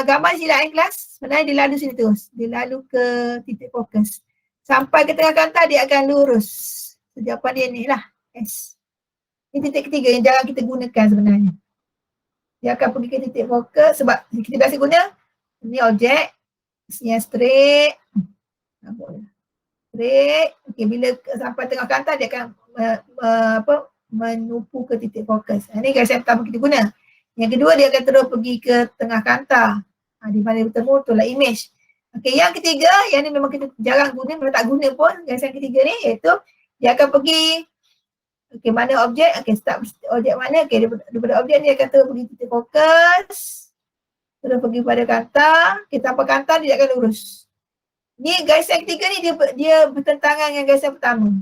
gambar sinar kelas, sebenarnya dia lalu sini terus. Dia lalu ke titik fokus. Sampai ke tengah kantar dia akan lurus. So, jawapan dia ni lah. S. Ini titik ketiga yang jarang kita gunakan sebenarnya. Dia akan pergi ke titik fokus sebab kita biasa guna ni objek, yang straight. Straight. Okay, bila sampai tengah kantar dia akan menupu ke titik fokus. Ini guys yang pertama kita guna. Yang kedua dia akan terus pergi ke tengah kantar. Di mana dia bertemu itulah image. Okey, yang ketiga, yang ni memang kita jarang guna, memang tak guna pun. Guys yang ketiga ni iaitu dia akan pergi okey, mana objek, okey start objek mana, okey daripada objek ni dia akan terus pergi titik fokus. Terus pergi pada kantar, okey tanpa kantar dia akan lurus. Ni guys yang ketiga ni dia bertentangan dengan guys yang pertama.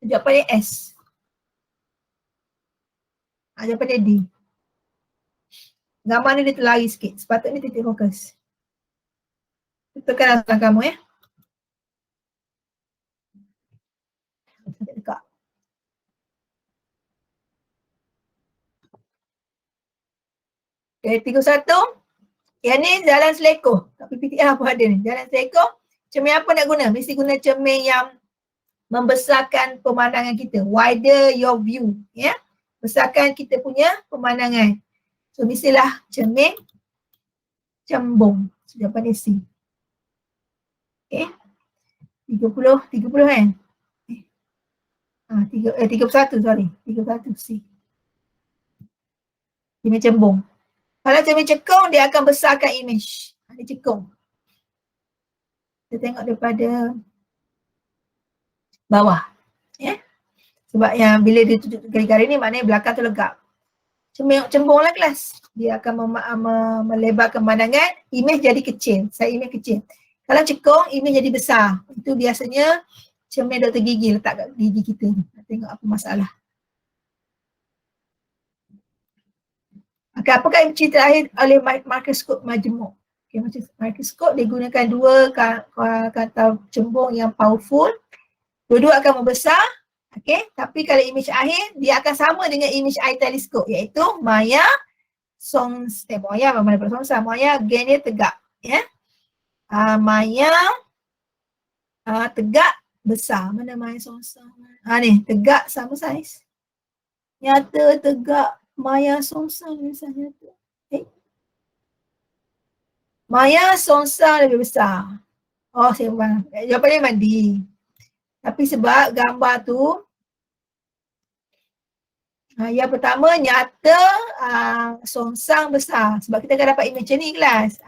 Jawapannya S. Jawapannya D. Gambar ni dia terlari sikit. Sepatutnya titik fokus. Tekan dalam kamu ya. Dekat. Okay, 31. Yang ni jalan selekoh. Kat PPTR pun ada ni. Jalan selekoh. Cermin apa nak guna? Mesti guna cermin yang membesarkan pemandangan kita. Wider your view. Ya. Besarkan kita punya pemandangan. So mestilah cermin cembung. So, jawapan dia C. Okay. 30 kan? 31 sorry. 31 C. Cermin cembung. Kalau cermin cekung dia akan besarkan image. Dia cekung. Kita tengok daripada bawah. Ya. Sebab yang bila dia tutup garis-garis ni maknanya belakang tu legap. Cermin cembung lah kelas. Dia akan melebarkan pandangan, image jadi kecil. Saya image kecil. Kalau cekung, image jadi besar. Itu biasanya cermin doktor gigi letak kat gigi kita. Nak tengok apa masalah. Okay, apakah yang cerita terakhir oleh mikroskop majmuk? Okay, mikroskop digunakan dua kata cembung yang powerful. Dua-dua akan membesar. Okay, tapi kalau image akhir, dia akan sama dengan image eye teleskop iaitu Maya Maya mana pada Songsa, Maya gain dia tegak. Ya. Maya tegak besar. Mana Maya Songsa? Ni, tegak sama saiz. Nyata tegak Maya Songsa misalnya tu. Maya Songsa lebih besar. Oh, saya faham. Jawapannya mandi. Tapi sebab gambar tu yang pertama nyata Songsang besar. Sebab kita akan dapat image ni kelas.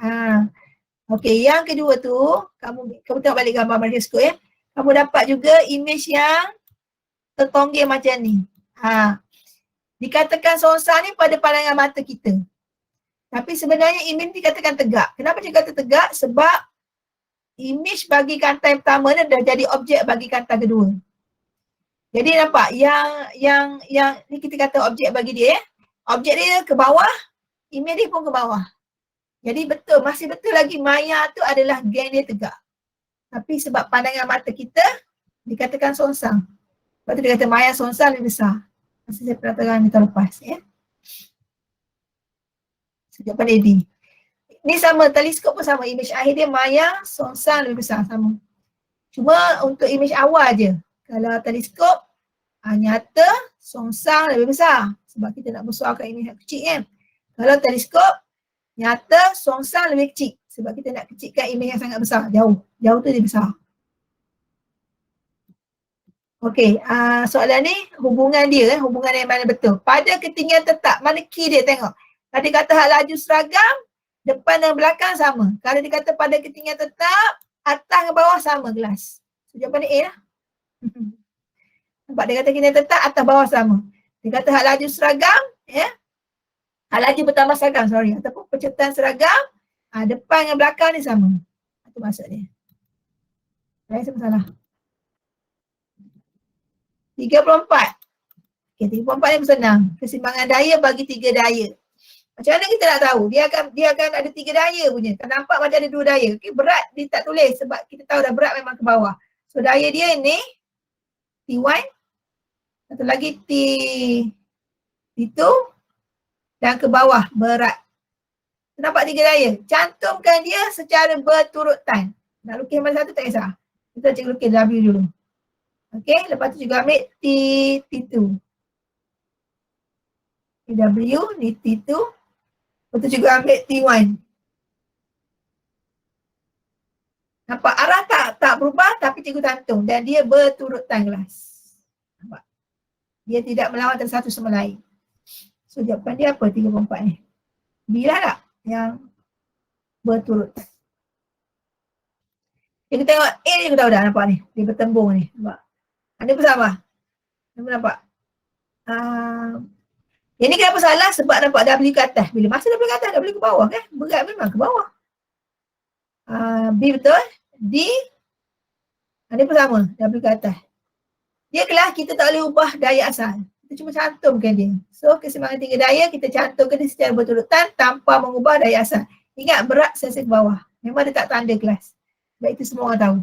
Okey, yang kedua tu kamu tengok balik gambar mikroskop ya. Kamu dapat juga image yang tertonggeng macam ni. Dikatakan Songsang ni pada pandangan mata kita. Tapi sebenarnya image ni dikatakan tegak. Kenapa dia kata tegak? Sebab image bagi kantar yang pertama ni dah jadi objek bagi kantar kedua. Jadi nampak yang ni kita kata objek bagi dia. Objek dia ke bawah, image dia pun ke bawah. Jadi betul, masih betul lagi Maya tu adalah gain dia tegak. Tapi sebab pandangan mata kita dikatakan Songsang. Lepas tu dia kata Maya Songsang lebih besar. Masih saya pernah terang minta lepas ya. Jawapan dia D. Ni sama, teleskop pun sama. Image akhir dia Maya Songsang lebih besar, sama. Cuma untuk image awal je. Kalau teleskop nyata Songsang lebih besar. Sebab kita nak besarkan image yang kecil kan. Kalau teleskop nyata Songsang lebih kecil. Sebab kita nak kecilkan image yang sangat besar. Jauh tu dia besar. Okey, soalan ni hubungan dia, hubungan yang mana betul. Pada ketinggian tetap, mana key dia tengok. Kalau dia kata hak laju seragam, depan dan belakang sama. Kalau dia kata pada ketinggian tetap, atas dan bawah sama kelas. So, jawapan dia A lah. Nampak dia kata ketinggian tetap, atas bawah sama. Dia kata hak laju seragam, ya. Hak laju bertambah seragam, sorry. Ataupun penceritaan seragam, depan dan belakang ni sama. Itu maksud dia. Saya salah. 34. Okay, 34 ni pun senang. Keseimbangan daya bagi 3 daya. Macam mana kita nak tahu? Dia akan ada 3 daya punya. Tak nampak macam ada 2 daya. Okay, berat dia tak tulis sebab kita tahu dah berat memang ke bawah. So daya dia ni T1, satu lagi T2 dan ke bawah berat. Nampak 3 daya. Cantumkan dia secara berturutan. Nak lukis mana satu tak kisah. Kita cek lukis W dulu. Okey, lepas tu juga ambil T2. TW ni T2. Betul juga ambil T1. Nampak arah tak berubah tapi cikgu tantung dan dia berturutan kelas. Nampak? Dia tidak melawan antara satu sama lain. So jawapan dia apa 34 ni? B lah tak? Yang berturutan. Kita tengok A ni, kita tahu dah nampak ni. Dia bertembung ni. Nampak? Ada pun sama. Nampak? Yang ni kenapa salah? Sebab nampak W ke atas. Bila masa W ke atas, W ke bawah kan? Berat memang ke bawah. B betul. D. Dia pun sama. W ke atas. Dia kelas kita tak boleh ubah daya asal. Kita cuma cantumkan dia. So keseimbangan tiga daya kita cantumkan dia secara berturutan tanpa mengubah daya asal. Ingat berat sesi ke bawah. Memang dia tak tanda kelas. Sebab itu semua orang tahu.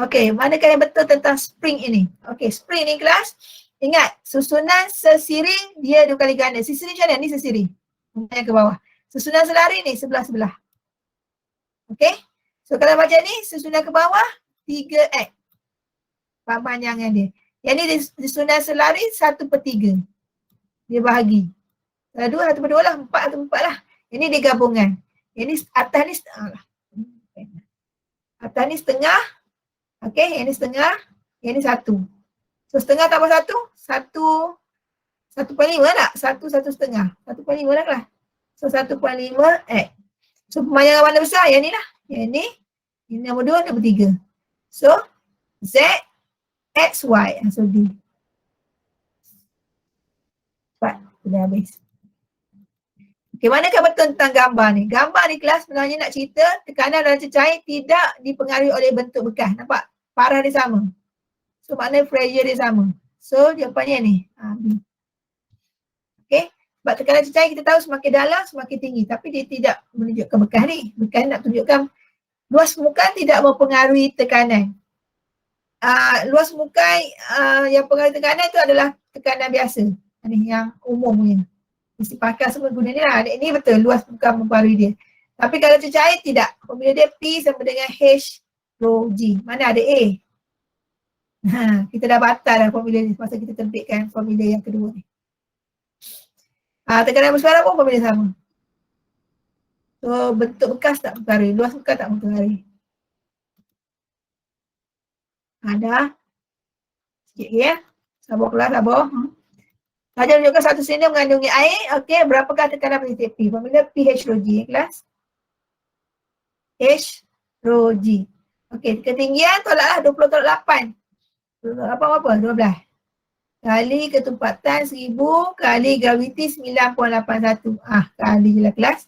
Okey, manakah yang betul tentang spring ini? Okey, spring ni kelas. Ingat, susunan sesiring dia dua kali ganda. Sesiring macam mana? Ni sesiring. Yang ke bawah. Susunan selari ni sebelah-sebelah. Okey. So kalau macam ni, susunan ke bawah 3x. Panjangan dia. Yang ni susunan selari 1/3. Dia bahagi. Kalau 2, 1/2 lah. 4, 1/4 lah. Ini dia gabungan. Yang ni atas ni setengah lah. Atas ni setengah. Okey, yang ni setengah. Yang ni 1. So setengah tambah 1. 1.5 tak? 1/1/2. 1.5 lah kelas. So 1.5x. So pemanjangan mana besar? Yang ni lah. Yang ni. Ini nombor 2, nombor 3. So Z, X, Y. So D. Cepat. Sudah habis. Okey, manakah betul tentang gambar ni? Gambar ni kelas sebenarnya nak cerita tekanan dalam cecair tidak dipengaruhi oleh bentuk bekas. Nampak? Parah dia sama. So maknanya pressure dia sama. So jawapannya ni. B. Okey. Sebab tekanan cecair kita tahu semakin dalam semakin tinggi. Tapi dia tidak menunjukkan bekas ni. Bekas nak tunjukkan luas permukaan tidak mempengaruhi tekanan. Luas permukaan yang pengaruhi tekanan itu adalah tekanan biasa. Ni yang umumnya. Mesti pakai semua guna ni lah. Ini betul luas permukaan mempengaruhi dia. Tapi kalau cecair tidak. Formula dia P sama dengan H rho G. Mana ada A? Kita dah batal dah formula ni masa kita terbitkan formula yang kedua ni. Tekanan bersuara pun formula sama. So bentuk bekas tak mempengaruhi, luas bekas tak mempengaruhi. Ada. Sikit lagi ya. Sabar kelas, sabar. Saja menunjukkan satu silinder mengandungi air. Okey, berapakah tekanan positif P? Formula pH rho G kelas. H rho G. Okey, ketinggian tolaklah 20 tolak 8. Apa? 12. Kali ketumpatan 1000 kali graviti 9.81. Kali je lah kelas.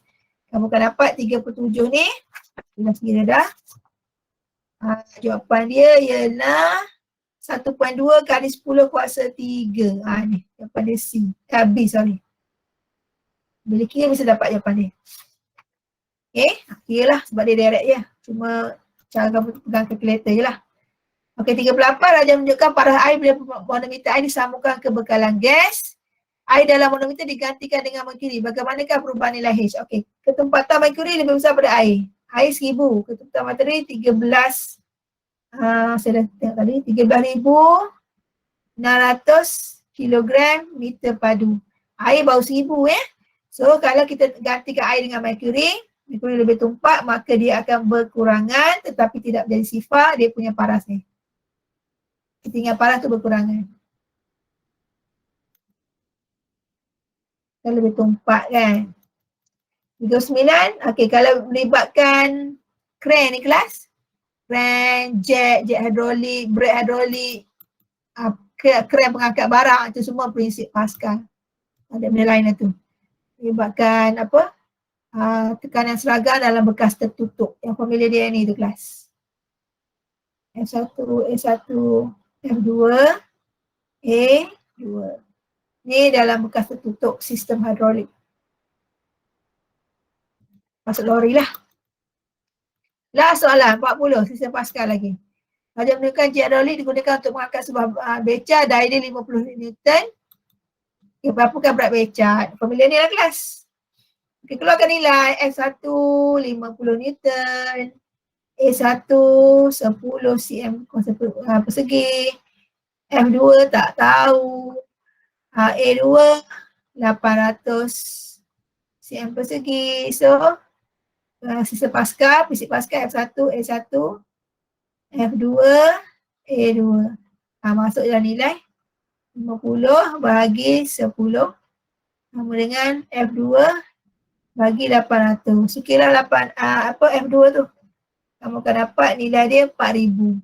Kamu akan dapat 37 ni. Kita kira dah. Jawapan dia ialah 1.2 kali 10 kuasa 3. Ni jawapan dia C. B, sorry. Bila kira bisa dapat jawapan dia. Okay, kira lah sebab dia direct je. Cuma cara kamu pegang kalkulator je lah. Okey, 38 Raja menunjukkan parah air bila manometer air disambungkan ke bekalan gas. Air dalam manometer digantikan dengan merkuri. Bagaimanakah perubahan nilai H? Okey, ketempatan merkuri lebih besar pada air. Air 1000, ketempatan materi 13. Saya dah tengok tadi, 13,600 kilogram meter padu. Air baru 1000 So kalau kita gantikan air dengan merkuri lebih tumpak, maka dia akan berkurangan tetapi tidak menjadi sifar dia punya paras ni. Ketinggian paras tu berkurangan. Kalau lebih tumpak kan. 39, okey kalau melibatkan kren ni kelas. Kren, jet hidrolik, brake hidrolik, kren pengangkat barang, itu semua prinsip Pascal. Ada benda lain tu. Melibatkan apa? Tekanan seragam dalam bekas tertutup. Yang formula dia ni tu kelas. F1, E1, F2, E2. Ni dalam bekas tertutup sistem hidrolik. Masuk lori lah. Last soalan 40, sistem Pascal lagi. Raja menunjukkan jet hidrolik digunakan untuk mengangkat sebuah beca, daya dia 50 Newton. Okay, berapakah berat beca? Formula ni lah kelas. Okay, keluarkan nilai F1 50 Newton, A1 10 cm persegi, F2 tak tahu. A2 800 cm persegi. So sisa Pascal, fisik Pascal F1, A1, F2, A2. Masuk dalam nilai 50 bahagi 10 sama dengan F2 bagi 800. So kira 8 F2 tu. Kamu akan dapat nilai dia 4000.